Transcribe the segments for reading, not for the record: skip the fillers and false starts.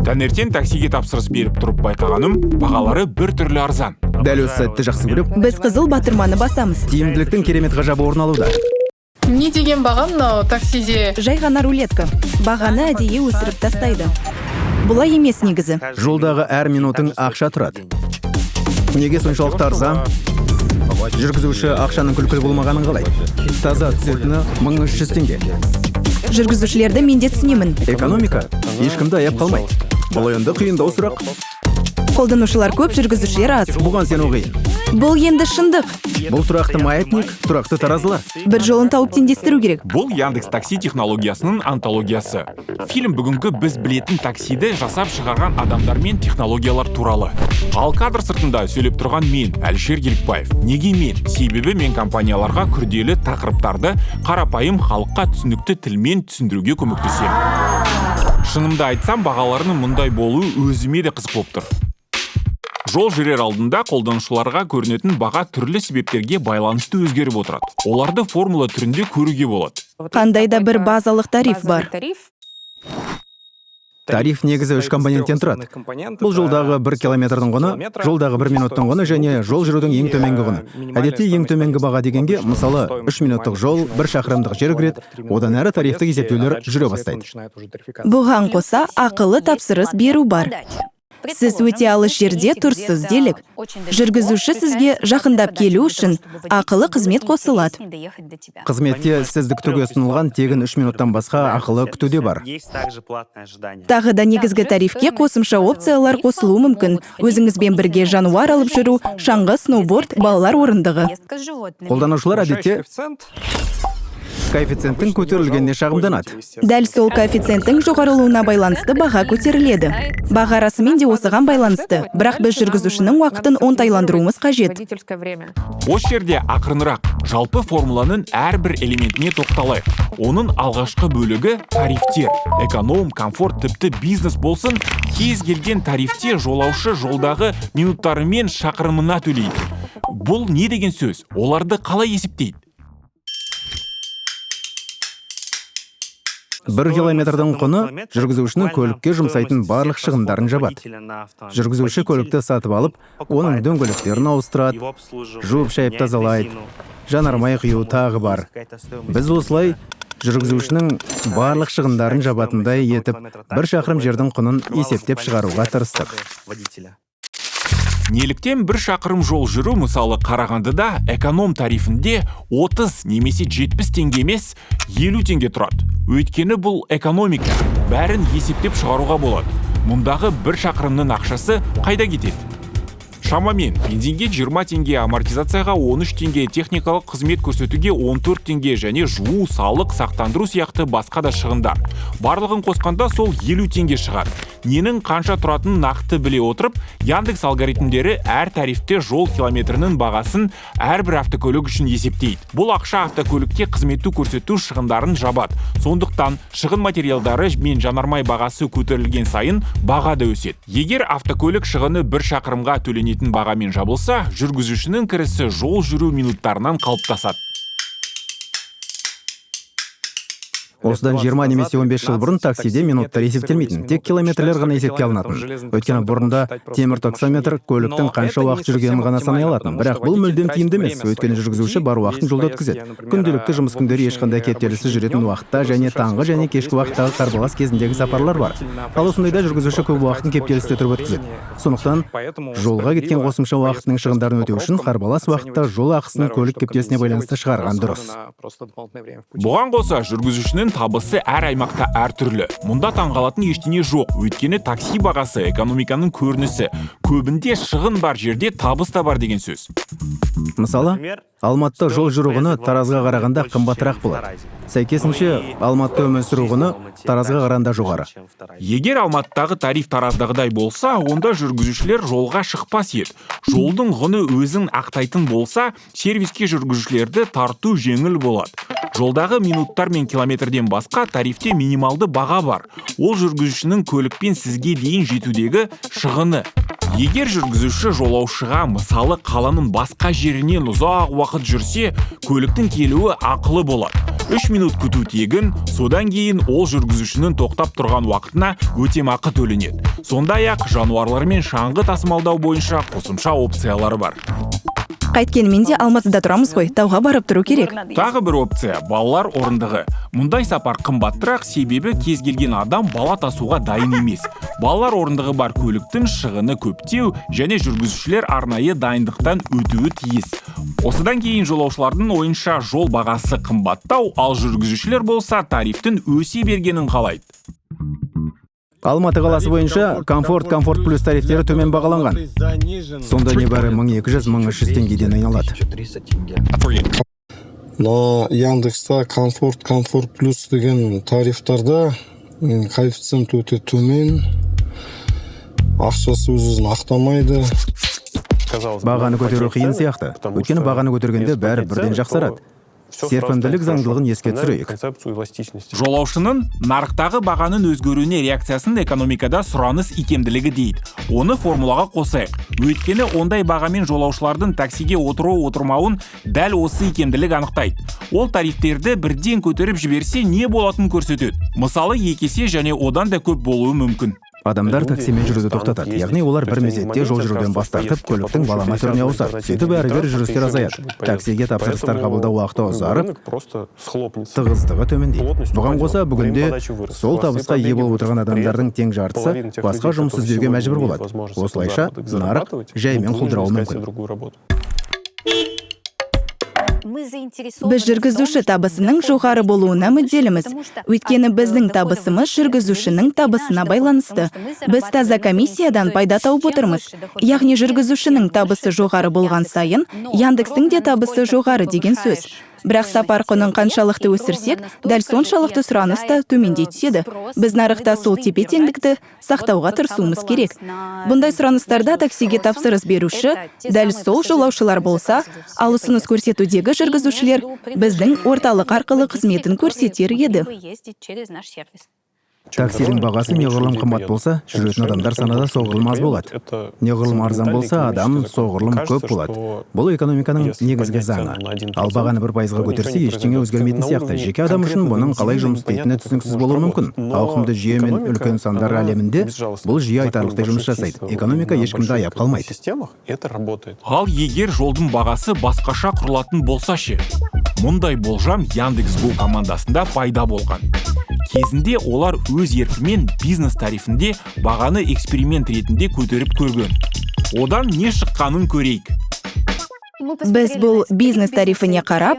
Таңертең таксиге тапсырыс беріп тұрып байқағаным, бағалары бір түрлі арзан. Дәл осы сәтті жақсы көріп, Біз қызыл батырманы басамыз. тиімділіктің керемет ғажабы орын алуда. Не деген баға мынау таксиде? Жай ғана рулетка. Бағаны әдейі өсіріп тастайды. Бұлай емес негізі. Жолдағы әр минутың ақша тұрады. Неге соншалықты арзан? Жүргізуші ақшаның күлкілі болмағанын қалайды. Таза түсетіні 1300 теңге. Жүргізушілерді мен де түсінемін. Экономика ешкімді аяп қалмайды. Бұл енді қиындау сұрақ. Қолданушылар көп, жүргізушілер аз. Бұған сену қиын. Бұл енді шындық. Бұл тұрақты маятник, тұрақты таразылар. Бір жолын тауып теңдестіру керек. Бұл Яндекс такси технологиясының антологиясы. Фильм бүгінгі біз білетін таксиді жасап шығарған адамдар мен технологиялар туралы. Ал кадр сыртында сөйлеп тұрған мен, Әлішер Елікбаев. Неге мен? Себебі мен компанияларға күрделі тақырыптарды қарапайым халыққа түсінікті тілмен түсіндіруге көмектесемін. Шынымды айтсам, бағаларының мұндай болуы өзіме де қызық болып тұр. Жол жүрер алдында қолданушыларға көрінетін баға түрлі себептерге байланысты өзгеріп отырады. Оларды формула түрінде көруге болады. Қандай да бір базалық тариф бар. Тариф негізі 3 компоненттен тұрады. Бұл жолдағы 1 километрдің құны, жолдағы 1 минуттың құны және жол жүрудің ең төменгі құны. Әдетте ең төменгі баға дегенге, мысалы, 3 минуттық жол, 1 шақырымдық жер кіреді, одан әрі тарифтік есептеулер жүре бастайды. Бұған қоса ақылы тапсырыс беру бар. Сіз өте алыс жерде тұрсыз делік. Жүргізуші сізге жақындап келу үшін ақылы қызмет қосылады. Қызметте сізді күтуге ұсынылған тегін 3 минуттан басқа ақылы күтуде бар. Тағы да негізгі тарифке қосымша опциялар қосылуы мүмкін. Өзіңізбен бірге жануар алып жүру, шаңғы, сноуборд, балалар орындығы. Қолданушылар әдетте коэффициенттің көтерілгеніне шағымданады. Дәл сол коэффициенттің жоғарылуына байланысты баға көтеріледі. Баға расымен де осыған байланысты, бірақ біз жүргізушінің уақытын оңтайландыруымыз қажет. Осы жерде ақырынырақ жалпы формуланың әрбір элементіне тоқталайық. Оның алғашқы бөлігі тарифтер. Эконом, комфорт, тіпті бизнес болсын, кез келген тарифте жолаушы жолдағы минуттары мен шақырымына төлейді. Бұл не деген сөз? Оларды қалай есептейді? 1 километрдің құны жүргізушінің көлікке жұмсайтын барлық шығындарын жабады. Жүргізуші көлікті сатып алып, оның дөңгелектерін ауыстырады, жуып шайып тазалайды, жанармай құю тағы бар. Біз осылай жүргізушінің барлық шығындарын жабатындай етіп, 1 шақырым жердің құнын есептеп шығаруға тырыстық. Неліктен 1 шақырым жол жүру, мысалы Қарағандыда эконом тарифінде 30 немесе 70 теңге емес 50 теңге тұрады. Өйткені бұл экономика, бәрін есептеп шығаруға болады. Мұндағы 1 шақырымның ақшасы қайда кетеді? Шамамен, бензинге 20 теңге, амортизацияға 13 теңге, техникалық қызмет көрсетуге 14 теңге және жуу, салық, сақтандыру сияқты басқа да шығындар. Барлығын қосқанда сол 50 теңге шығады. Ненің қанша тұратынын нақты біле отырып, Яндекс алгоритмдері әр тарифте жол километрінің бағасын әрбір автокөлік үшін есептейді. Бұл ақша автокөлікке қызметті көрсету шығындарын жабады. Сондықтан шығын материалдары мен жанармай бағасы көтерілген сайын баға да өседі. Егер автокөлік шығыны 1 шақырымға төленетін бағамен жабылса, жүргізушінің кірісі жол жүру минуттарынан қалыптасады. Осыдан 20 немесе 15 жыл бұрын таксиде минуттар есептелмейтін, тек километрлер ғана есепке алынатын. Өйткені бұрында темір таксометр көліктің қанша уақыт жүргенін ғана санай алатын. Бірақ бұл мүлдем тиімді емес, өйткені жүргізуші бар уақытын жолда өткізеді. Күнделікті жұмыс күндері ешқандай кептеліссіз жүретін уақытта және таңғы және кешкі уақыттағы қарбалас кезіндегі сапарлар бар. Ал осындайда жүргізуші көп уақытын кептелісте тұрып өткізеді. Сондықтан жолға кеткен қосымша уақытының шығындарын өтеу үшін қарбалас уақытта жол ақысын көлік кептелісіне байланысты шығарған дұрыс. Бұған қоса жүргізушінің табысы әр аймақта әртүрлі. Мұнда таңғалатын ештеңе жоқ, өйткені такси бағасы экономиканың көрінісі. Көбінде шығын бар жерде табыс та бар деген сөз. Мысалы, Алматыда жол жүру құны Таразға қарағанда қымбатырақ болады. Сәйкесінше, Алматыда өмір сүру құны Таразға қарағанда жоғары. Егер Алматыдағы тариф Тараздағыдай болса, онда жүргізушілер жолға шықпас еді. Жолдың құны өзін ақтайтын болса, сервиске жүргізушілерді тарту жеңіл болады. Жолдағы минуттар мен километрден басқа тарифте минималды баға бар. Ол жүргізушінің көлікпен сізге дейін жетудегі шығыны. Егер жүргізуші жолаушыға, мысалы қаланың басқа жерінен ұзақ уақыт жүрсе, көліктің келуі ақылы болады. 3 минут күту тегін, содан кейін ол жүргізушінің тоқтап тұрған уақытына өтемақы төленеді. Сондай-ақ жануарлар мен шаңғы тасымалдау бойынша қосымша опциялары бар. Қайткенмен де Алматыда тұрамыз ғой, тауға барып тұру керек. Тағы бір опция – балалар орындығы. Мұндай сапар қымбаттырақ, себебі кез келген адам бала тасуға дайын емес. Балалар орындығы бар көліктің шығыны көптеу және жүргізушілер арнайы дайындықтан өтуі тиіс. Осыдан кейін жолаушылардың ойынша жол бағасы қымбаттау, ал жүргізушілер болса тарифтің өсе бергенін қалайды. Алматы қаласы бойынша комфорт плюс тарифтері төмен бағаланған. Сонда небәрі 1200-1300 теңгеден айналады. На Яндекста комфорт плюс деген тарифтарда коэффициент өте төмен, ақшасы өзін ақтамайды. Бағаны көтеру қиын сияқты. Өйткені бағаны көтергенде бәрі бірден жақсарады. Серпімділік заңдылығын еске түсірейік. Жолаушының нарықтағы бағаның өзгеруіне реакциясын экономикада сұраныс икемділігі дейді. Оны формулаға қосайық. Өйткені ондай бағамен жолаушылардың таксиге отырмауын дәл осы икемділік анықтайды. Ол тарифтерді бірден көтеріп жіберсе не болатынын көрсетеді. Мысалы, 2 есе және одан да көп болуы мүмкін. Адамдар таксимен жүруді тоқтатады, яғни олар бір мезетте жол жүруден бас тартып, көліктің балама түріне ауысады. Сөйтіп әрі-бері жүрістер азаяды. Таксиге тапсырыстар қабылдау уақыты ұзарып, тығыздығы төмендейді. Бұған қоса бүгінде сол табысқа ие болып отырған адамдардың тең жартысы басқа жұмыс іздеуге мәжбүр болады. Осылайша нарық жаймен құлдырауы мүмкін. Біз жүргізуші табысының жоғары болуына мүдделіміз. Өйткені біздің табысымыз жүргізушінің табысына байланысты. Біз таза комиссиядан пайда тауып отырмыз. Яғни жүргізушінің табысы жоғары болған сайын, Яндекстің де табысы жоғары деген сөз. Бірақ сапар құнын қаншалықты өсірсек, дәл соншалықты сұраныс та төмендей түседі. Біз нарықта сол тепе-теңдікті сақтауға тырысуымыз керек. Бұндай сұраныстарда таксиге тапсырыс беруші дәл сол жолаушылар болса, ал ұсыныс көрсетудегі жүргізушілер біздің орталық арқылы қызметін көрсетер еді. Таксидің бағасы неғұрлым қымбат болса, жүретін адамдар саны да соғұрлым аз болады. Неғұрлым арзан болса, адам соғұрлым көп болады. Бұл экономиканың негізгі заңы. Ал бағаны 1%-ға көтерсе, ештеңе өзгермейтін сияқты. Жеке адам үшін бұның қалай жұмыс істейтіні түсініксіз болуы мүмкін. Ауқымды жүйе мен үлкен сандар әлемінде бұл жүйе айтарлықтай жұмыс жасайды. Экономика ешкімді аяп қалмайды. Ал егер жолдың бағасы басқаша құрылатын болса ше? Мұндай болжам Яндекс.Го командасында пайда болған. Кезінде олар өз еркімен бизнес тарифінде бағаны эксперимент ретінде көтеріп көрген. Одан не шыққанын көрейік. Біз бұл бизнес тарифіне қарап,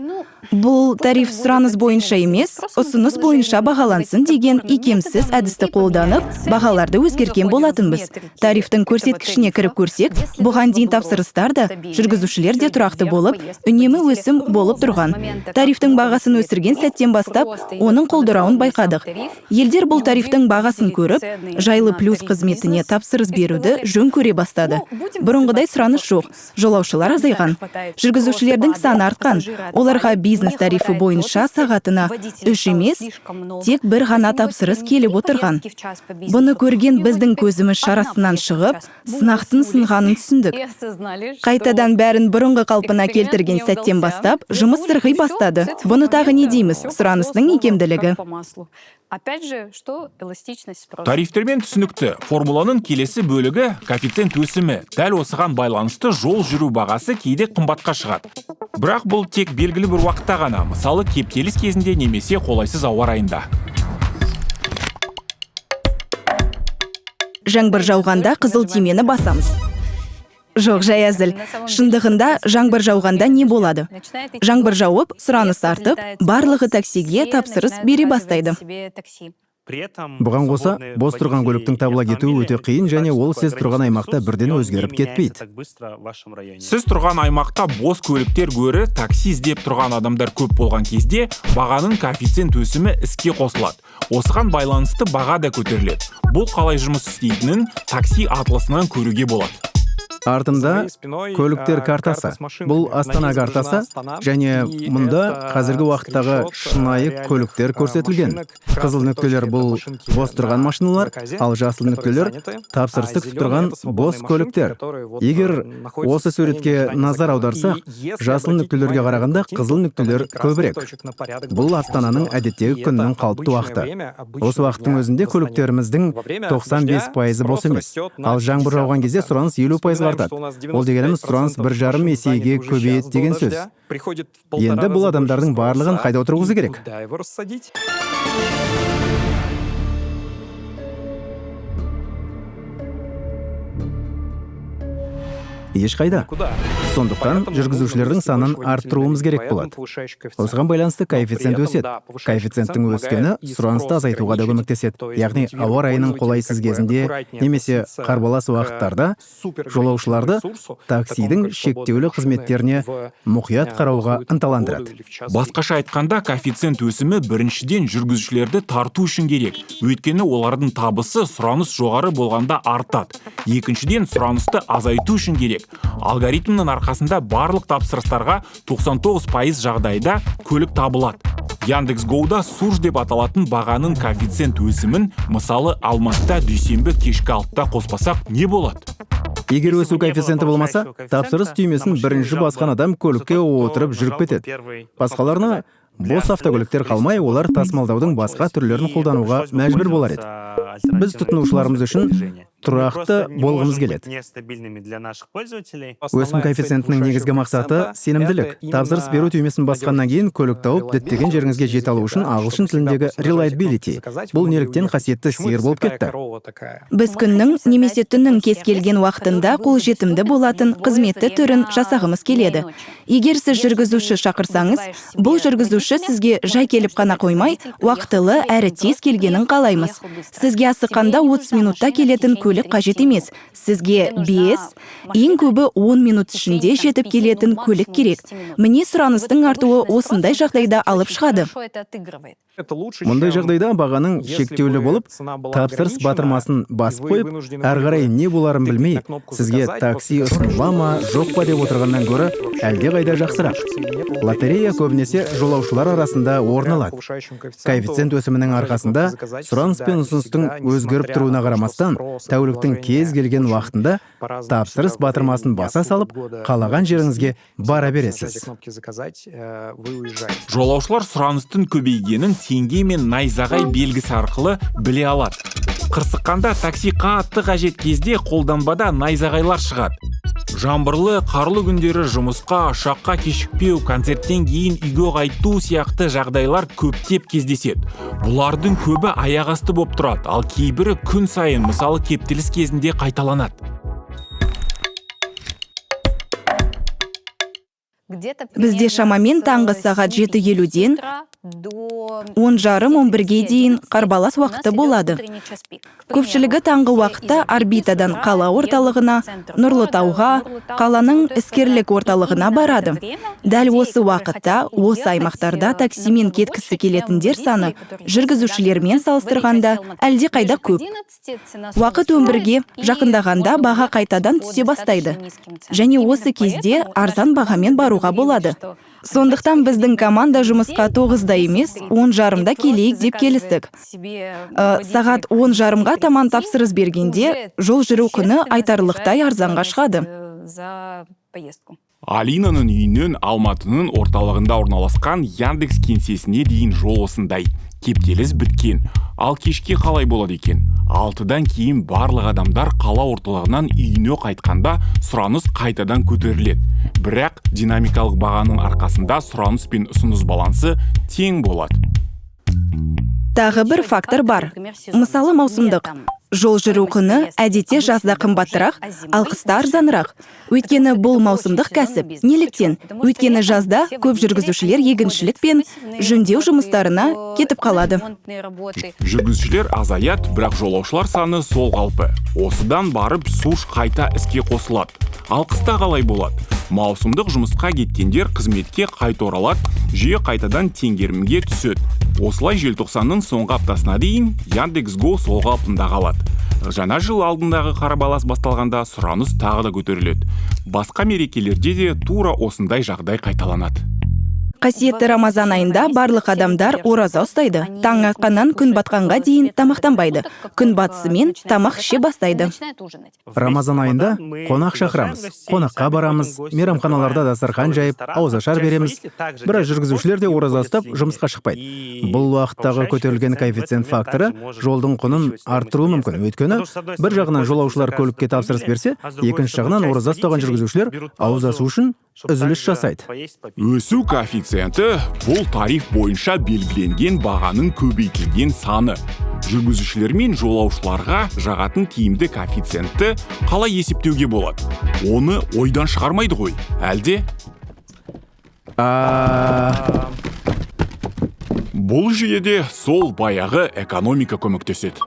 бұл тариф сұраныс бойынша емес, ұсыныс бойынша бағалансын деген икемсіз әдісті қолданып, бағаларды өзгерген болатынбыз. Тарифтің көрсеткішіне кіріп көрсек, бұған дейін тапсырыстар да, жүргізушілер де тұрақты болып, үнемі өсім болып тұрған. Тарифтің бағасын өсірген сәттен бастап, оның құлдырауын байқадық. Елдер бұл тарифтің бағасын көріп, жайлы плюс қызметіне тапсырыс беруді жөн көре бастады. Бұрынғыдай сұраныс жоқ, жолаушылар азайған. Жүргізушілердің саны артқан. Оларға бизнес тарифі бойынша сағатына 3 емес, тек бір ғана тапсырыс келіп отырған. Бұны көрген біздің көзіміз шарасынан шығып, сынақтың сынғанын түсіндік. Қайтадан бәрін бұрынғы қалпына келтірген сәттен бастап, жұмыс сырғи бастады. Бұны тағы не дейміз? Сұраныстың икемділігі. Тарифтермен түсінікті. Формуланың келесі бөлігі коэффициент өсімі. Дәл осыған байланысты жол жүру бағасы кейде қымбатқа шығады. Бірақ бұл тек белгілі бір уақытта ғана, мысалы кептеліс кезінде немесе қолайсыз ауа райында. Жаңбыр жауғанда қызыл түймені басамыз. Жоқ, жай әзіл. Шындығында жаңбыр жауғанда не болады? Жаңбыр жауып, сұраныс артып, барлығы таксиге тапсырыс бере бастайды. Бұған қоса, бос тұрған көліктің табыла кетуі өте қиын және ол сіз тұрған аймақта бірден өзгеріп кетпейді. Сіз тұрған аймақта бос көліктер гөрі такси іздеп тұрған адамдар көп болған кезде бағаның коэффициент өсімі іске қосылады. Осыған байланысты баға да көтеріледі. Бұл қалай жұмыс істейтінін такси атласынан көруге болады. Артында көліктер картасы. Бұл Астана картасы, және мұнда қазіргі уақыттағы шынайы көліктер көрсетілген. Қызыл нүктелер бұл бос тұрған машиналар, ал жасыл нүктелер тапсырысты күтіп тұрған бос көліктер. Егер осы суретке назар аударсақ, жасыл нүктелерге қарағанда қызыл нүктелер көбірек. Бұл Астананың әдеттегі күннің қалыпты уақыты. Осы уақыттың өзінде көліктеріміздің 95% бос емес. Ал жаңбыр жауған кезде сұраныс 50% артады. Ол дегеніміз сұраныс 1,5 есеге көбейеді деген сөз. Енді бұл адамдардың барлығын қайда отырғызу керек? Ешқайда. Сондықтан жүргізушілердің санын арттыруымыз керек болады. Осыған байланысты коэффициент өседі. Коэффициенттің өскені сұранысты азайтуға да көмектеседі. Яғни ауа райының қолайсыз кезінде немесе қарбалас уақыттарда жолаушыларды таксидің шектеулі қызметтеріне мұқият қарауға ынталандырады. Басқаша айтқанда, коэффициент өсімі біріншіден жүргізушілерді тарту үшін керек. Өйткені олардың табысы сұраныс жоғары болғанда артады. Екіншіден, сұранысты азайту үшін керек. Алгоритмнің арқасында барлық тапсырыстарға 99% жағдайда көлік табылады. Яндекс.Гоуда сурж деп аталатын бағаның коэффициент өсімін, мысалы, Алматыда дүйсенбі кешкі 6-та қоспасақ не болады? Егер өсу коэффициенті болмаса, тапсырыс түймесін бірінші басқан адам көлікке отырып жүріп кетеді. Басқаларына бос автокөліктер қалмай, олар тасымалдаудың басқа түрлерін қолдануға мәжбүр болар еді. Біз тұтынушыларымыз үшін тұрақты болғымыз келеді. Өсім коэффициентінің негізгі мақсаты сенімділік. Тапсырыс беру түймесін басқаннан кейін көлік тауып, діттеген жеріңізге жете алу үшін ағылшын тіліндегі reliability. Бұл неліктен қасиетті сиыр болып кетті. Біз күннің немесе түннің кез келген уақытында қолжетімді болатын қызметті түрін жасағымыз келеді. Егер сіз жүргізуші шақырсаңыз, бұл жүргізуші сізге жай келіп қана қоймай, уақытылы әрі тез келгенін қалаймыз. Сізге асыққанда 30 минутта келетін көлік қажет емес. Сізге 5, ең көбі 10 минут ішінде жетіп келетін көлік керек. Міне сұраныстың артуы осындай жағдайда алып шығады. Мұндай жағдайда бағаның шектеулі болып, тапсырыс батырмасын басып қойып, әрі қарай не боларын білмей, сізге такси ұсыныла ма, жоқ па деп отырғаннан гөрі әлде қайда жақсырақ. Лотерея көбінесе жолаушылар арасында орын алады. Коэффициент өсімінің арқасында сұраныс пен ұсыныстың өзгеріп тұруына қарамастан, тәуліктің кез келген уақытында тапсырыс батырмасын баса салып, қалаған жеріңізге бара бересіз. Жолаушылар сұраныстың көбейгенін теңге мен найзағай белгісі арқылы біле алады. Қырсыққанда такси қатты қажет кезде қолданбада найзағайлар шығады. Жаңбырлы, қарлы күндері жұмысқа, ұшаққа кешікпеу, концерттен кейін үйге қайту сияқты жағдайлар көптеп кездеседі. Бұлардың көбі аяқ асты болып тұрады, ал кейбірі күн сайын, мысалы кептеліс кезінде қайталанады. Бізде шамамен таңғы сағат 7:50-ден 10:30-11-ге дейін қарбалас уақыты болады. Көпшілігі таңғы уақытта орбитадан қала орталығына, Нұрлытауға, қаланың іскерлік орталығына барады. Дәл осы уақытта, осы аймақтарда таксимен кеткісі келетіндер саны жүргізушілермен салыстырғанда әлде қайда көп. Уақыт 11-ге жақындағанда баға қайтадан түсе бастайды. Және осы кезде арзан бағамен баруға болады. Сондықтан біздің команда жұмысқа 9-да емес, 10:30-да келейік деп келістік. Сағат 10:30-ға таман тапсырыс бергенде, жол жүру құны айтарлықтай арзанға шығады. Алинаның үйінен Алматының орталығында орналасқан Яндекс кеңсесіне дейін жол осындай. Кептеліс біткен. Ал кешке қалай болады екен? 6-дан кейін барлық адамдар қала орталығынан үйіне қайтқанда сұраныс қайтадан көтеріледі. Бірақ динамикалық бағаның арқасында сұраныс пен ұсыныс балансы тең болады. Тағы бір фактор бар. Мысалы маусымдық. Жол жүру құны әдетте жазда қымбаттырақ, ал қыста арзанырақ. Өйткені бұл маусымдық кәсіп. Неліктен? Өйткені жазда көп жүргізушілер егіншілік пен жөндеу жұмыстарына кетіп қалады. Жүргізушілер азаят, бірақ жолаушылар саны сол қалпы. Осыдан барып суш қайта іске қосылады. Ал қыста қалай болады? Маусымдық жұмысқа кеткендер қызметке қайта оралады, жүйе қайтадан теңгерімге түседі. Осылай желтоқсанның соңғы аптасына дейін Яндекс.Го сол қалпында қалады. Жаңа жыл алдындағы қарабалас басталғанда сұраныс тағы да көтеріледі. Басқа мерекелерде де тура осындай жағдай қайталанады. Қасиетті Рамазан айында барлық адамдар ораза ұстайды. Таң атқаннан күн батқанға дейін тамақтанбайды. Күн батысымен тамақ іше бастайды. Рамазан айында қонақ шақырамыз, қонаққа барамыз, мейрамханаларда дастархан жайып, ауызашар береміз. Бірақ жүргізушілер де ораза ұстап жұмысқа шықпайды. Бұл уақыттағы көтерілген коэффициент факторы жолдың құнын арттыруы мүмкін. Өйткені бір жағынан жолаушылар көлікке тапсырыс берсе, екінші жағынан ораза ұстаған жүргізушілер ауыз ашу үшін үзіліс жасайды. Өсу коэффициенті бұл тариф бойынша белгіленген бағаның көбейтілген саны. Жүргізушілер мен жолаушыларға жағатын тиімді коэффициентті қалай есептеуге болады? Оны ойдан шығармайды ғой, әлде? Бұл жүйеде сол баяғы экономика көмектеседі.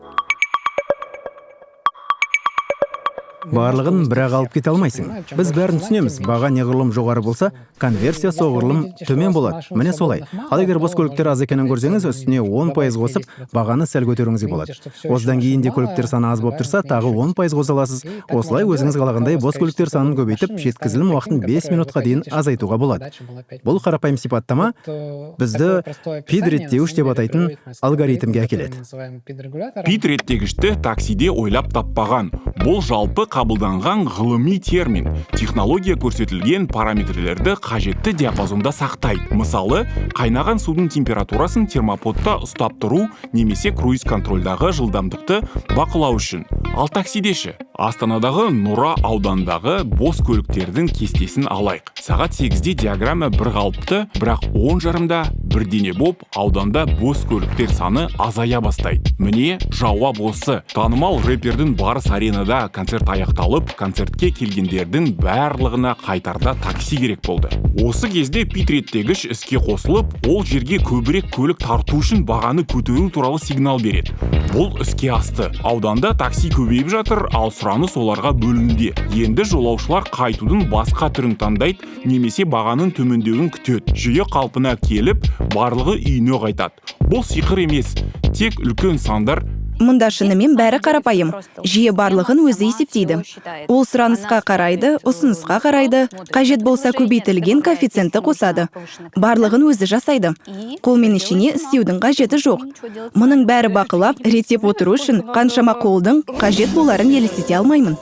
Барлығын бірақ алып кете алмайсың. Біз бәрін түсінеміз. Баға неғұрлым жоғары болса, конверсия соғұрлым төмен болады. Міне солай. Ал егер бос көліктер аз екенін көрсеңіз, үстіне 10% қосып, бағаны сәл көтеруіңізге болады. Осыдан кейін де көліктер саны аз болып тұрса, тағы 10% қоса аласыз. Осылай өзіңіз қалағандай бос көліктер санын көбейтіп, жеткізілім уақытын 5 минутқа дейін азайтуға болады. Бұл қарапайым сипаттама бізді пид реттеуіш деп атайтын алгоритмге әкеледі. Пид реттегішті таксиде ойлап таппаған. Бұл жалпы қабылданған ғылыми термин. Технология көрсетілген параметрлерді қажетті диапазонда сақтайды. Мысалы, қайнаған судың температурасын термоподта ұстап тұру немесе круиз контрольдағы жылдамдықты бақылау үшін. Ал таксидеші, Астанадағы Нұра аудандағы бос көліктердің кестесін алайық. Сағат 8-де диаграмма бір қалыпты, бірақ 10:30-да бірдене боп, ауданда бос көліктер саны азая бастайды. Міне жауап осы. Танымал рэпердің Барыс аренада концерт аяқталып, концертке келгендердің барлығына қайтарда такси керек болды. Осы кезде пид реттегіш іске қосылып, ол жерге көбірек көлік тарту үшін бағаны көтеру туралы сигнал береді. Бұл іске асты. Ауданда такси көбейіп жатыр, ал сұраныс оларға бөлінуде. Енді жолаушылар қайтудың басқа түрін таңдайды, немесе бағаның төмендеуін күтеді. Жүйе қалпына келіп, барлығы үйіне қайтады. Бұл сиқыр емес, тек үлкен сандар. Мұнда шынымен бәрі қарапайым. Жүйе барлығын өзі есептейді. Ол сұранысқа қарайды, ұсынысқа қарайды, қажет болса көбейтілген коэффициентті қосады. Барлығын өзі жасайды. Қолмен ішіне істеудің қажеті жоқ. Мұның бәрі бақылап, реттеп отыру үшін қаншама қолдың қажет боларын елестете алмаймын.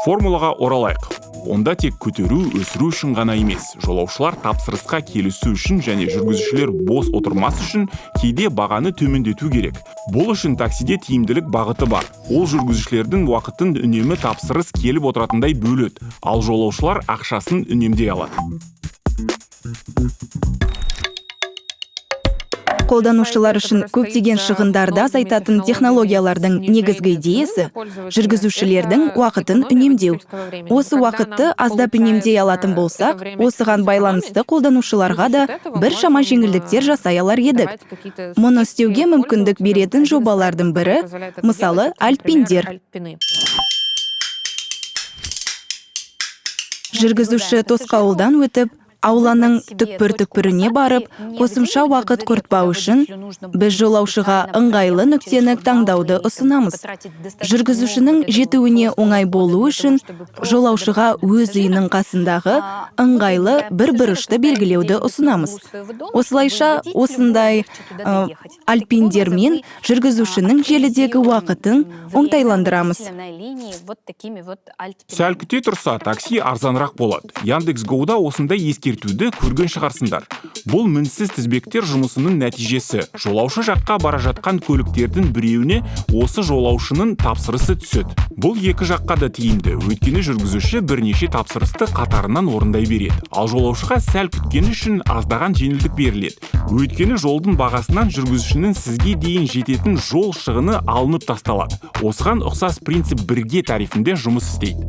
Формулаға оралайық. Онда тек көтеру, өсіру үшін ғана емес, жолаушылар тапсырысқа келісу үшін және жүргізушілер бос отырмас үшін кейде бағаны төмендету керек. Бұл үшін таксиде тиімділік бағыты бар. Ол жүргізушілердің уақытын үнемі тапсырыс келіп отыратындай бөледі, ал жолаушылар ақшасын үнемдей алады. Қолданушылар үшін көптеген шығындарды азайтатын технологиялардың негізгі идеясы жүргізушілердің уақытын үнемдеу. Осы уақытты аздап үнемдей алатын болсақ, осыған байланысты қолданушыларға да бір шама жеңілдіктер жасай алар едік. Мұны істеуге мүмкіндік беретін жобалардың бірі, мысалы, Альтпиндер. Жүргізуші тосқауылдан өтіп, ауланың түкпір-түкпіріне барып, қосымша уақыт құртпау үшін біз жолаушыға ыңғайлы нүктені таңдауды ұсынамыз. Жүргізушінің жетуіне оңай болу үшін жолаушыға өз үйінің қасындағы ыңғайлы бір бұрышты белгілеуді ұсынамыз. Осылайша осындай альпиндермен жүргізушінің желідегі уақытын оңтайландырамыз. Сәл күте тұрса, такси арзанырақ болады. Яндекс.Гоуда осындай ескертуді көрген шығарсыңдар. Бұл мінсіз тізбектер жұмысының нәтижесі. Жолаушы жаққа бара жатқан көліктердің біреуіне осы жолаушының тапсырысы түседі. Бұл екі жаққа да тиімді, өйткені жүргізуші бірнеше тапсырысты қатарынан орындай береді. Ал жолаушыға сәл күткені үшін аздаған жеңілдік беріледі. Өйткені жолдың бағасынан жүргізушінің сізге дейін жететін жол шығыны алынып тасталады. Осыған ұқсас принцип бірге тарифінде жұмыс істейді.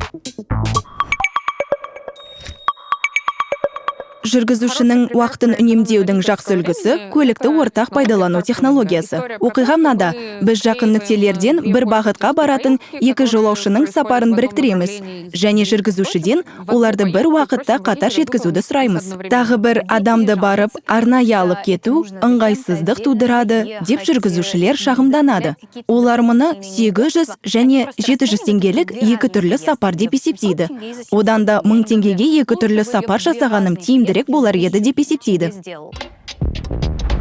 Жүргізушінің уақытын үнемдеудің жақсы үлгісі көлікті ортақ пайдалану технологиясы. Оқиға мынада: біз жақын нүктелерден бір бағытқа баратын екі жолаушының сапарын біріктіреміз және жүргізушіден оларды бір уақытта қатар жеткізуді сұраймыз. Тағы бір адамды барып арнайы алып кету ыңғайсыздық тудырады деп жүргізушілер шағымданады. Олар мұны 800 және 700 теңгелік екі түрлі сапар деп есептейді. Одан да 1000 теңгеге екі түрлі сапар жасағаным тиімдірек болар еді деп есептейді.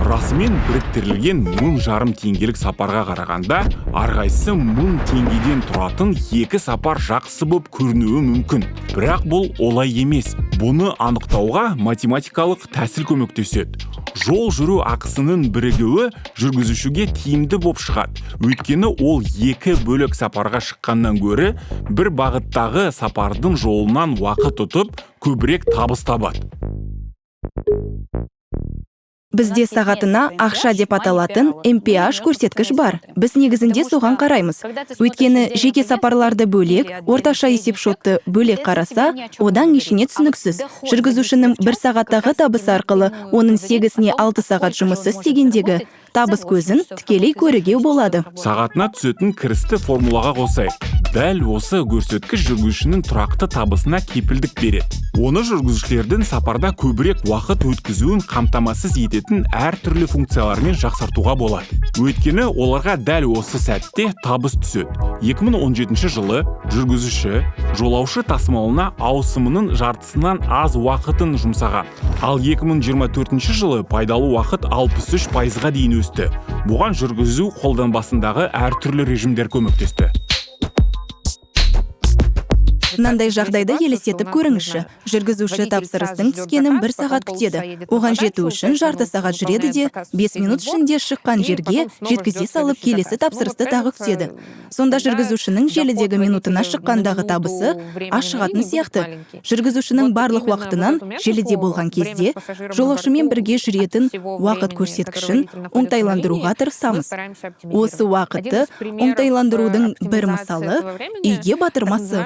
Расымен біріктірілген 1000 теңгелік сапарға қарағанда, әрқайсысы 1000 теңгеден тұратын екі сапар жақсы болып көрінуі мүмкін. Бірақ бұл олай емес. Бұны анықтауға математикалық тәсіл көмектеседі. Жол жүру ақысының бірігуі жүргізушіге тиімді болып шығады. Өйткені ол екі бөлек сапарға шыққаннан гөрі бір бағыттағы сапардың жолынан уақыт ұтып, көбірек табыс табады. Бізде сағатына ақша деп аталатын MPH көрсеткіш бар. Біз негізінде соған қараймыз. Өйткені жеке сапарларды бөлек, орташа есепшотты бөлек қараса, одан ешіне түсініксіз. Жүргізушінің бір сағаттағы табысы арқылы оның 8-не 6 сағат жұмысы істегендегі табыс көзін тікелей көруге болады. Сағатына түсетін кірісті формулаға қосайық. Дәл осы көрсеткіш жүргізушінің тұрақты табысына кепілдік береді. Оны жүргізушілердің сапарда көбірек уақыт өткізуін қамтамасыз ететін әртүрлі функциялармен жақсартуға болады. Өйткені оларға дәл осы сәтте табыс түседі. 2017 жылы жүргізуші жолаушы тасымалына ауысымының жартысынан аз уақытын жұмсаған. Ал 2024 жылы пайдалы уақыт 63%-ға дейін өсті. Бұған жүргізу қолданбасындағы әртүрлі режимдер көмектесті. Мынандай жағдайды елестетіп көріңізші. Жүргізуші тапсырыстың түскенін 1 сағат күтеді. Оған жету үшін жарты сағат жүреді де, 5 минут ішінде шыққан жерге жеткізе салып келесі тапсырысты тағы күтеді. Сонда жүргізушінің желідегі минутына шыққандағы табысы аз шығатын сияқты. Жүргізушінің барлық уақытынан желіде болған кезде жолаушымен бірге жүретін уақыт көрсеткішін оңтайландыруға тырысамыз. Осы уақытты оңтайландырудың бір мысалы үйге батырмасы.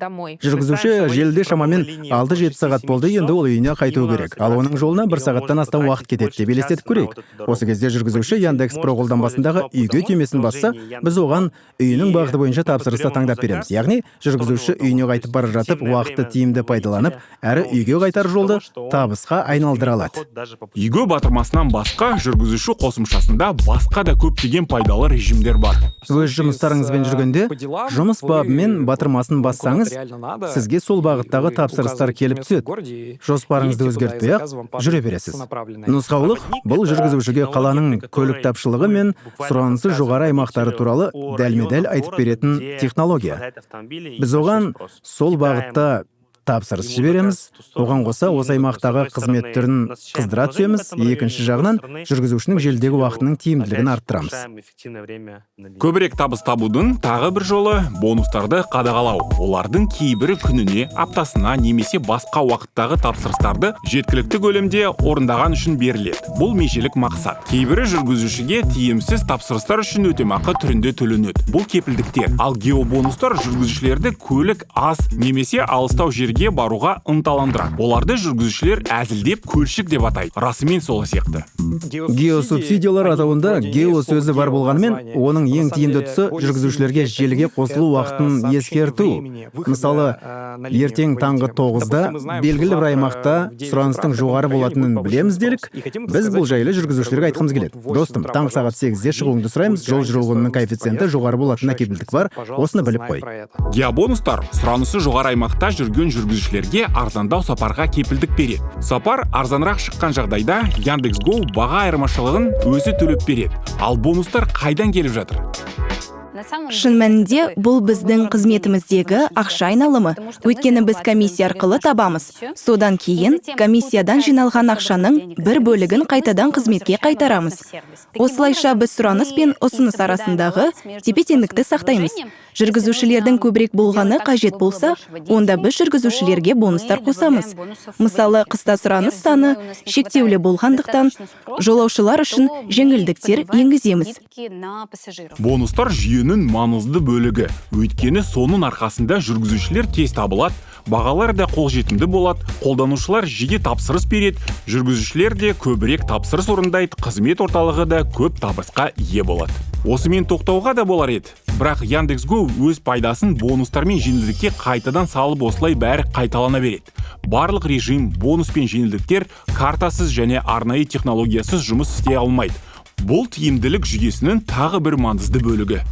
Жүргізуші желіде шамамен 6-7 сағат болды, енді ол үйіне қайту керек. Ал оның жолына 1 сағаттан астам уақыт кетеді деп елестетіп көрейік. Осы кезде жүргізуші Яндекс.Про қолданбасындағы үйге түймесін басса, біз оған үйінің бағыты бойынша тапсырысты таңдап береміз. Яғни, жүргізуші үйіне қайтып бара жатып, уақытты тиімді пайдаланып, әрі үйге қайтар жолды табысқа айналдыра алады. Үйге батырмасынан басқа жүргізуші қосымшасында басқа да көптеген пайдалы режимдер бар. Өз жұмыстарыңызбен жүргенде, жұмыс бабымен батырмасын бассаңыз, сізге сол бағыттағы тапсырыстар келіп түседі. Жоспарыңызды өзгертпей-ақ жүре бересіз. Нұсқаулық бұл жүргізушіге қаланың көлік тапшылығы мен сұранысы жоғары аймақтары туралы дәлме-дәл айтып беретін технология. Біз оған сол бағытта тапсырыс жібереміз, оған қоса осы аймақтағы қызмет түрін қыздыра түсеміз, екінші жағынан жүргізушінің желідегі уақытының тиімділігін арттырамыз. Көбірек табыс табудың тағы бір жолы бонустарды қадағалау. Олардың кейбірі күніне, аптасына немесе басқа уақыттағы тапсырыстарды жеткілікті көлемде орындаған үшін беріледі. Бұл межелік мақсат. Кейбірі жүргізушіге тиімсіз тапсырыстар үшін өтемақы түрінде төленеді. Бұл кепілдіктер. Ал геобонустар жүргізушілерді көлік аз немесе алыстау жерге баруға ынталандырады. Оларды жүргізушілер әзілдеп көлшік деп атайды. Расымен сол сияқты. Геосубсидиялар атауында гео сөзі бар болғанымен, оның ең тиімді тұсы жүргізушілерге желіге қосылу уақытын ескерту. Мысалы, ертең таңғы 9-да белгілі бір аймақта сұраныстың жоғары болатынын білеміз делік. Біз бұл жайлы жүргізушілерге айтқымыз келеді. Достым, таңғы сағат 8-де шығуыңды сұраймыз, жол жүру құнының коэффициенті жоғары болатынына кепілдік бар. Осыны біліп қой. Геобонустар сұранысы жоғары аймақта жүрген жүргізушілерге арзандау сапарға кепілдік береді. Сапар арзанырақ шыққан жағдайда Яндекс.Го баға айырмашылығын өзі төлеп береді. Ал бонустар қайдан келіп жатыр? Шын мәнінде бұл біздің қызметіміздегі ақша айналымы. Өйткені біз комиссия арқылы табамыз. Содан кейін комиссиядан жиналған ақшаның бір бөлігін қайтадан қызметке қайтарамыз. Осылайша біз сұраныс пен ұсыныс арасындағы тепе-теңдікті сақтаймыз. Жүргізушілердің көбірек болғаны қажет болса, онда біз жүргізушілерге бонустар қосамыз. Мысалы, қыста сұраныс саны шектеулі болғандықтан, жолаушылар үшін жеңілдіктер енгіземіз. Бонустар жүйенің маңызды бөлігі. Өйткені соның арқасында жүргізушілер тез табылады, бағалар да қолжетімді болады, қолданушылар жиі тапсырыс береді, жүргізушілер де көбірек тапсырыс орындайды, қызмет орталығы да көп табысқа ие болады. Осымен тоқтауға да болар еді. Бірақ Яндекс.Го өз пайдасын бонустар мен жеңілдікке қайтадан салып, осылай бәрі қайталана береді. Барлық режим, бонус пен жеңілдіктер картасыз және арнайы технологиясыз жұмыс істей алмайды. Бұл тиімділік жүйесінің тағы бір маңызды бөлігі.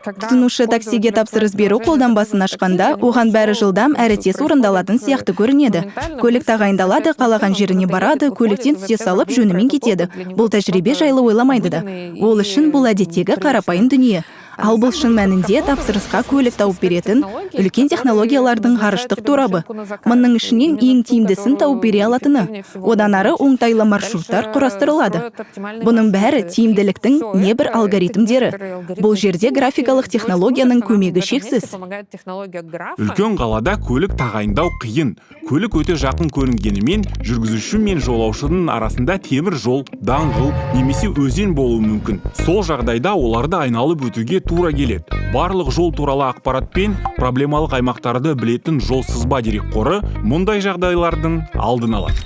Тұтынушы таксиге тапсырыс беру қолданбасын ашқанда, оған бәрі жылдам әрі тез орындалатын сияқты көрінеді. Көлік тағайындалады, қалаған жеріне барады, көліктен түсе салып жөнімен кетеді. Бұл тәжірибе жайлы ойламайды да. Ол үшін бұл әдеттегі қарапайым дүние. Ал бұл шын мәнінде тапсырысқа көлік тауып беретін үлкен технологиялардың ғарыштық торабы. Мұның ішінен ең тиімдісін тауып бере алатыны. Одан ары оңтайлы маршруттар құрастырылады. Бұның бәрі тиімділіктің небір алгоритмдері. Бұл жерде графикалық технологияның көмегі шексіз. Үлкен қалада көлік тағайындау қиын. Көлік өте жақын көрінгенімен, жүргізуші мен жолаушының арасында темір жол, даңғыл немесе өзен болуы мүмкін. Сол жағдайда оларды айналып өтуге тура келеді. Барлық жол туралы ақпарат пен проблемалық аймақтарды білетін жол сызба дерекқоры мұндай жағдайлардың алдын алады.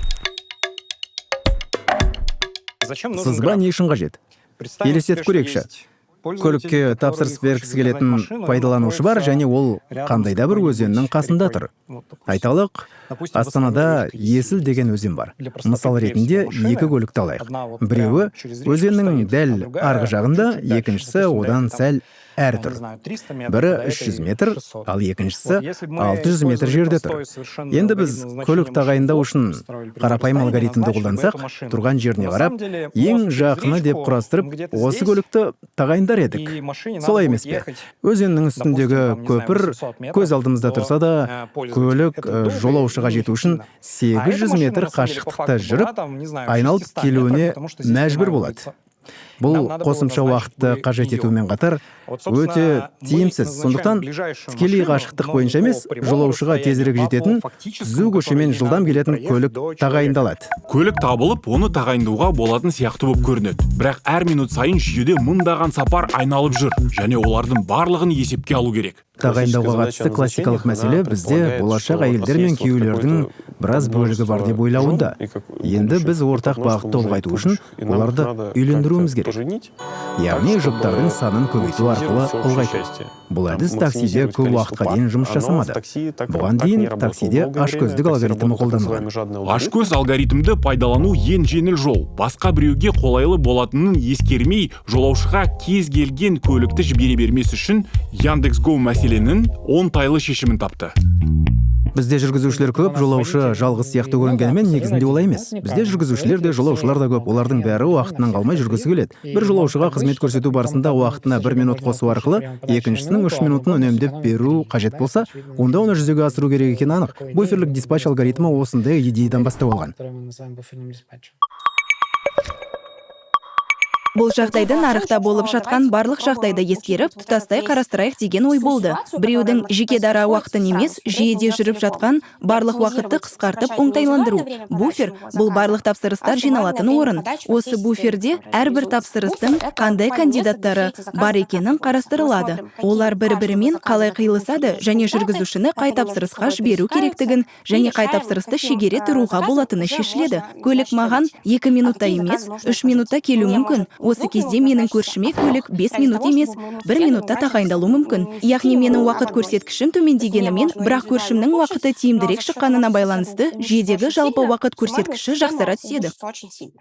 Сызба не үшін қажет? Елестетіп көрейікші. Көлікке тапсырыс бергісі келетін пайдаланушы бар, және ол қандай да бір өзеннің қасында тұр. Айталық, Астанада Есіл деген өзен бар. Мысал ретінде екі көлікті алайық. Біреуі өзеннің дәл арғы жағында, екіншісі одан сәл әрі тұр. Бірі 300 метр, ал екіншісі 600 метр жерде тұр. Енді біз көлік тағайындау үшін қарапайым алгоритмді қолдансақ, тұрған жеріне қарап, ең жақыны деп құрастырып, осы көлікті тағайындар едік. Солай емес пе? Өзеннің үстіндегі көпір көз алдымызда тұрса да, көлік жолаушыға жету үшін 800 метр қашықтықта жүріп, айналып келуіне мәжбүр болады. Бұл қосымша уақытты қажет етумен қатар өте тиімсіз. Сондықтан тікелей қашықтық бойынша емес, жолаушыға тезірек жететін, түзу көшемен жылдам келетін көлік тағайындалады. Көлік табылып, оны тағайындауға болатын сияқты болып көрінеді. Бірақ әр минут сайын жүйеде мыңдаған сапар айналып жүр, және олардың барлығын есепке алу керек. Тағайындауға қатысты классикалық мәселе бізде болашақ әйелдер мен күйеулердің біраз бөлігі бар деп ойлауында. Енді біз ортақ бағытты ұлғайту үшін оларды үйлендіруіміз керек. Яғни жұптардың санын көбейту арқылы ұлғайту. Бұл әдіс таксиде көп уақытқа дейін жұмыс жасамады. Бұған дейін таксиде ашкөздік алгоритмі қолданылған. Ашкөз алгоритмді пайдалану ең жеңіл жол. Басқа біреуге қолайлы болатынын ескермей, жолаушыға кез келген көлікті жібере бермес үшін Яндекс.Го мәселенің оңтайлы шешімін тапты. Бізде жүргізушілер көп, жолаушы жалғыз сияқты көрінгенімен негізінде олай емес. Бізде жүргізушілер де, жолаушылар да көп. Олардың бәрі уақытынан қалмай жүргісі келеді. Бір жолаушыға қызмет көрсету барысында уақытына 1 минут қосу арқылы, екіншісінің 3 минутын үнемдеп беру қажет болса, онда оны жүзеге асыру керек екені анық. Буферлік диспатч алгоритмі осындай идеядан бастау алған. Бұл жағдайды нарықта болып жатқан барлық жағдайды ескеріп, тұтастай қарастырайық деген ой болды. Біреудің жеке дара уақытын емес, жүйеде жүріп жатқан барлық уақытты қысқартып оңтайландыру. Буфер – бұл барлық тапсырыстар жиналатын орын. Осы буферде әрбір тапсырыстың қандай кандидаттары бар екенін қарастырылады. Олар бір-бірімен қалай қиылысады және жүргізушіні қай тапсырысқа жіберу керектігін және қай тапсырысты шегере тұруға болатыны шешіледі. Көлік маған 2 минутта емес, 3 минутта келу мүмкін. Осы кезде менің көршіме көлік 5 минут емес, 1 минутта тағайындалу мүмкін. Яғни менің уақыт көрсеткішім төмендегенімен, бірақ көршімнің уақыты тиімдірек шыққанына байланысты, жүйедегі жалпы уақыт көрсеткіші жақсара түседі.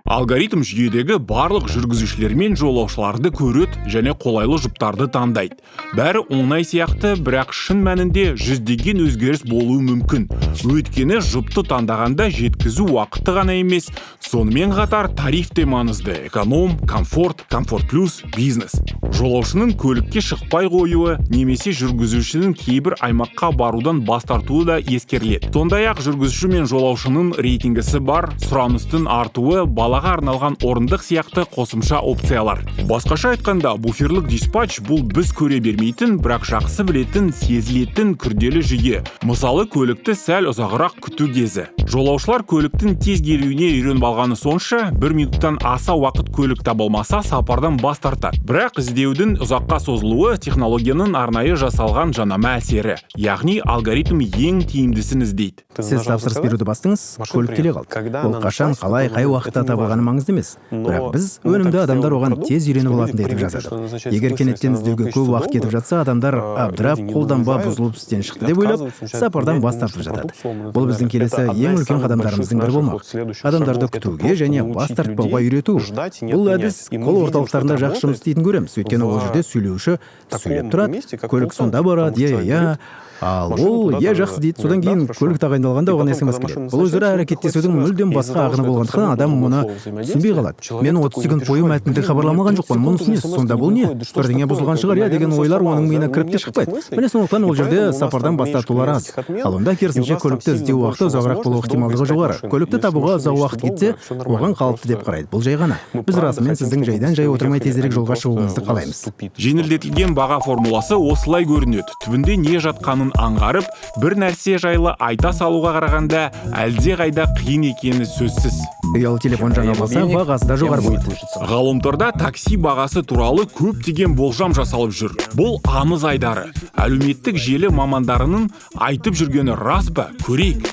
Алгоритм жүйедегі барлық жүргізушілер мен жолаушыларды көреді және қолайлы жұптарды таңдайды. Бәрі оңай сияқты, бірақ шын мәнінде жүздеген өзгеріс болуы мүмкін. Өйткені жұпты таңдағанда жеткізу уақыты ғана емес, сонымен қатар тариф те маңызды. Эконом, комфорт плюс, бизнес. Жолаушының көлікке шықпай қоюы немесе жүргізушінің кейбір аймаққа барудан бас тартуы да ескеріледі. Сондай-ақ жүргізуші мен жолаушының рейтингісі бар, сұраныстың артуы, балаға арналған орындық сияқты қосымша опциялар. Басқаша айтқанда, буферлік диспатч бұл біз көре бермейтін, бірақ жақсы білетін, сезілетін күрделі жүйе. Мысалы, көлікті сәл ұзағырақ күту кезі. Жолаушылар көліктің тез келуіне үйреніп алғаны сонша 1 минуттан аса уақыт көлік табылмаса сапардан бас тартады. Бірақ іздеудің ұзаққа созылуы технологияның арнайы жасалған жанама әсері, яғни алгоритм ең тиімдісін іздейді. Сіз тапсырыс беруді бастыңыз, көлік келе қалды. Ол қашан, қалай, қай уақытта табылғаны маңызды емес. Бірақ біз өнімді адамдар оған тез үйреніп алатындай етіп жасадық. Егер кенеттен іздеуге көп уақыт кетіп жатса, адамдар абдырап, қолданба бұзылып істен шықты деп ойлап, сапардан бас тартып жатады. Бұл біздің келесі ең үлкен қадамдарымыздың бірі болмақ. Адамдарды күтуге және бас тартпауға үйрету. Бұл әдіс кол орталықтарында жақсы жұмыс істейтін көреміз. Өйткені ол жерде сөйлеуші сөйлеп тұрады, көлік сонда барады, иә. Ал ол жақсы дейді, содан кейін көлік тағайындалғанда оған SMS келеді. Бұл өзара әрекеттесудің мүлдем басқа ағыны болғандықтан адам мұны түсінбей қалады. Мен 30 секунд бойы мәтінді хабарламаған жоқпын, мұны түсінесіз, сонда бұл не? Бірдеңе бұзылған шығар деген ойлар оның миына кіріп те шықпайды. Міне сондықтан ол жерде сапардан бас тартулар аз. Ал онда керісінше көлікті іздеу уақыты ұзағырақ болу ықтималдығы жоғары. Көлікті табуға ұзақ уақыт кетсе, оған қалыпты деп қарайды. Бұл жай ғана. Біз расымен сіздің жайдан жай отырмай тезірек жолға шығуыңызды қалаймыз. Жеңілдетілген баға формуласы осылай көрінеді. Түбінде не жатқанын аңғарып, бір нәрсе жайлы айта салуға қарағанда әлде қайда қиын екені сөзсіз. Ұялы телефон жаңа болса, бағасы да жоғары болады. Ғаламторда такси бағасы туралы көптеген болжам жасалып жүр. Бұл аңыз айдары. Әлеуметтік желі мамандарының айтып жүргені рас па? Көрейік.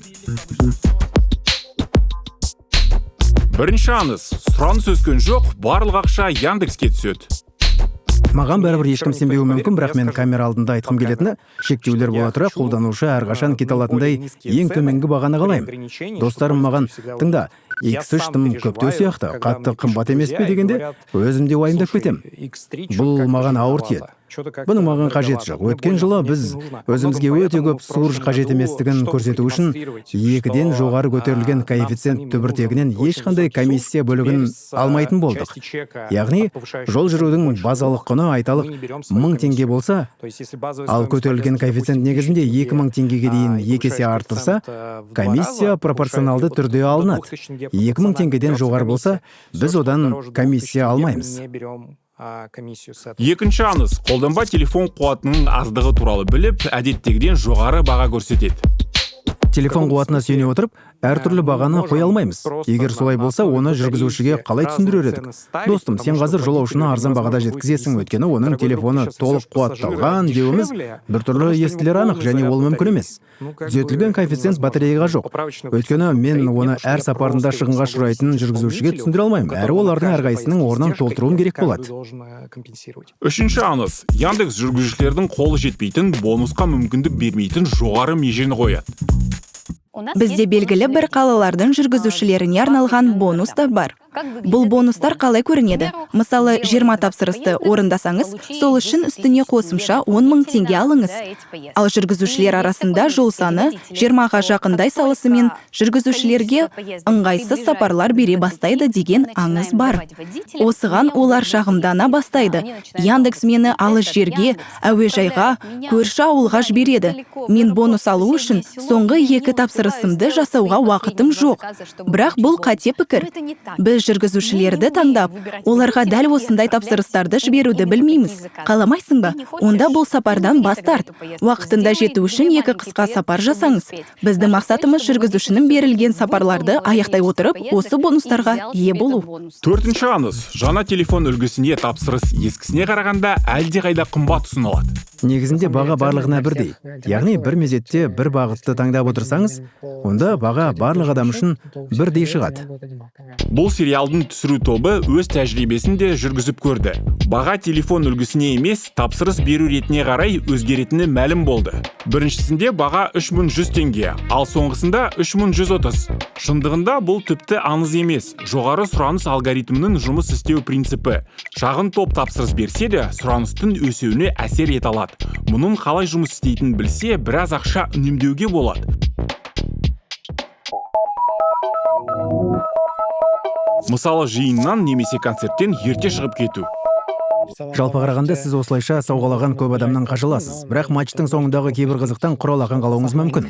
Бірінші аңыз, сұраныс өскен жоқ, барлық ақша Яндекске түседі. Маған бәрібір ешкім сенбеуі мүмкін, бірақ мен камера алдында айтқым келетіні, шектеулер бола тұра қолданушы әрқашан кете алатындай ең төменгі бағаны қалаймын. Достарым маған, тыңда, X3 тым көптеу сияқты, қатты қымбат емес пе дегенде, өзімде уайымдап кетем. Бұл маған ауыр тиеді. Бұның маған қажеті жоқ. Өткен жылы біз өзімізге өте көп сурж қажет еместігін көрсету үшін 2-ден жоғары көтерілген коэффициент түбіртегінен ешқандай комиссия бөлігін алмайтын болдық. Яғни, жол жүрудің базалық құны айталық 1000 теңге болса, ал көтерілген коэффициент негізінде 2000 теңгеге дейін 2 есе артылса, комиссия пропорционалды түрде алынады. 2000 теңгеден жоғары болса, біз одан комиссия алмаймыз. Екінші аңыз, қолданба телефон қуатының аздығы туралы біліп, әдеттегіден жоғары баға көрсетеді. Телефон қуатына сүйене отырып, әртүрлі бағаны қоя алмаймыз. Егер солай болса, оны жүргізушіге қалай түсіндірер едік? Достым, сен қазір жолаушыны арзан бағада жеткізесің, өйткені оның телефоны толық қуатталған деуіміз біртүрлі естілер анық, және ол мүмкін емес. Түзетілген коэффициент батареяға жоқ. Өйткені мен оны әр сапарында шығынға ұшырайтын жүргізушіге түсіндіре алмаймын. Әрі олардың әрқайсының орнын толтыруым керек болады. Үшінші аңыз, Яндекс жүргізушілердің қолы жетпейтін, бонусқа мүмкіндік бермейтін жоғары межені қояды. Бізде белгілі бір қалалардың жүргізушілеріне арналған бонустар бар. Бұл бонустар қалай көрінеді? Мысалы, 20 тапсырысты орындасаңыз, сол үшін үстіне қосымша 10 000 теңге алыңыз. Ал жүргізушілер арасында жол саны 20-ға жақындай салысымен жүргізушілерге ыңғайсыз сапарлар бере бастайды деген аңыз бар. Осыған олар шағымдана бастайды. Яндекс мені алыс жерге, әуежайға, көрші ауылға жібереді. Мен бонус алу үшін соңғы 2 тапсырысымды жасауға уақытым жоқ. Бірақ бұл қате пікір. Біз жүргізушілерді таңдап, оларға дәл осындай тапсырыстарды жіберуді білмейміз. Қаламайсың ба? Онда бұл сапардан бас тарт. Уақытында жету үшін 2 қысқа сапар жасаңыз. Біздің мақсатымыз жүргізушінің берілген сапарларды аяқтай отырып, осы бонустарға ие болу. Төртінші аңыз, жаңа телефон үлгісіне тапсырыс ескісіне қарағанда әлде қайда қымбат ұсынылады. Негізінде баға барлығына бірдей. Яғни бір мезетте бір бағытты таңдап отырсаңыз, онда баға барлық адам үшін бірдей шығады. Бұл сериалдың түсіру тобы өз тәжірибесін де жүргізіп көрді. Баға телефон үлгісіне емес, тапсырыс беру ретіне қарай өзгеретіні мәлім болды. Біріншісінде баға 3100 теңге, ал соңғысында 3130. Шындығында бұл тіпті аңыз емес, жоғары сұраныс алгоритмінің жұмыс істеу принципі. Шағын топ тапсырыс берсе де, сұраныстың өсуіне әсер ете алады. Мұның қалай жұмыс істейтінін білсе, біраз ақша үнемдеуге болады. Мысалы, жиыннан немесе концерттен ерте шығып кету. Жалпы қарағанда сіз осылайша сауғалаған көп адамнан қажыласыз. Бірақ матчтың соңындағы кейбір қызықтан құралаған қалуыңыз мүмкін.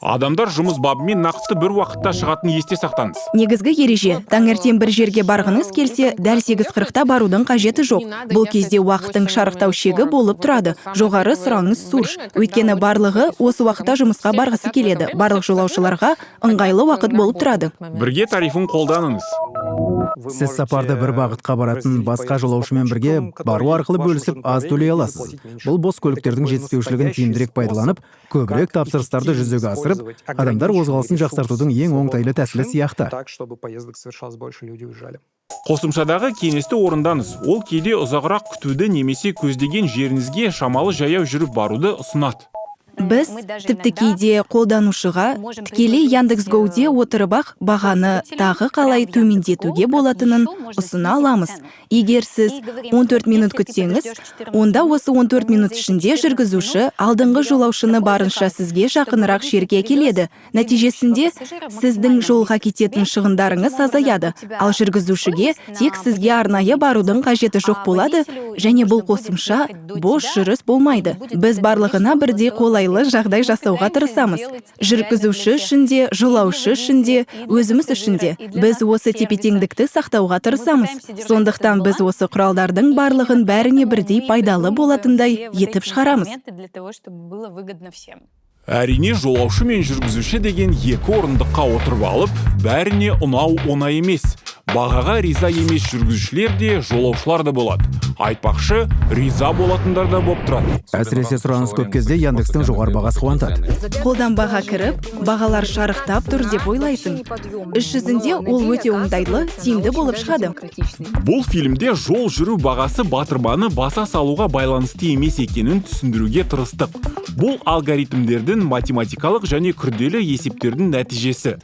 Адамдар жұмыс бабымен нақты бір уақытта шығатын есте сақтаңыз. Негізгі ереже, таңертең бір жерге барғыңыз келсе, дәл 8:40-та барудың қажеті жоқ. Бұл кезде уақыттың шарықтау шегі болып тұрады. Жоғары сұраныс сурж. Өйткені барлығы осы уақытта жұмысқа барғысы келеді. Барлық жолаушыларға ыңғайлы уақыт болып тұрады. Бірге тарифін қолданыңыз. Сіз сапарды бір бағытқа баратын басқа жолаушымен бірге бару арқылы бөлісіп аз төлей аласыз. Бұл бос көліктердің жетіспеушілігін тиімдірек пайдаланып, көбірек тапсырыстарды жүзеге асырып, адамдар қозғалысын жақсартудың ең оңтайлы тәсілі сияқты. Қосымшадағы кеңесті орындаңыз. Ол кейде ұзағырақ күтуді немесе көздеген жеріңізге шамалы жаяу жүріп баруды ұсынады. Біз тіпті кейде қолданушыға тікелей Яндекс.Гоуде отырып-ақ бағаны тағы қалай төмендетуге болатынын ұсына аламыз. Егер сіз 14 минут күтсеңіз, онда осы 14 минут ішінде жүргізуші алдыңғы жолаушыны барынша сізге жақынырақ жерге келеді. Нәтижесінде сіздің жолға кететін шығындарыңыз азаяды, ал жүргізушіге тек сізге арнайы барудың қажеті жоқ болады, және бұл қосымша бос жүріс болмайды. Біз барлығына бірдей қолайлы жағдай жасауға тырысамыз. Жүргізуші үшін де, жолаушы үшін де, өзіміз үшін де. Біз осы тепе-теңдікті сақтауға тырысамыз. Сондықтан біз осы құралдардың барлығын бәріне бірдей пайдалы болатындай етіп шығарамыз. Әрине, жолаушы мен жүргізуші деген екі орындыққа отырып алып, бәріне ұнау оңай емес. Бағаға риза емес жүргізушілер де, жолаушылар да болады. Айтпақшы, риза болатындар да болып тұрады. Әсіресе сұраныс көп кезде Яндекстің жоғары бағасы қуантады. Қолданбаға кіріп, бағалар шарықтап тұр деп ойлайсың. Іс жүзінде ол өте оңтайлы, тиімді болып шығады. Бұл фильмде жол жүру бағасы батырманы баса салуға байланысты емес екенін түсіндіруге тырыстық. Бұл алгоритмдердің математикалық және күрделі есептердің нәтижесі.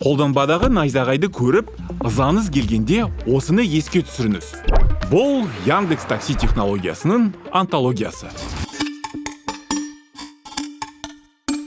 Қолданбадағы найзағайды көріп, ызаңыз келгенде осыны еске түсіріңіз. Бұл Яндекс такси технологиясының антологиясы.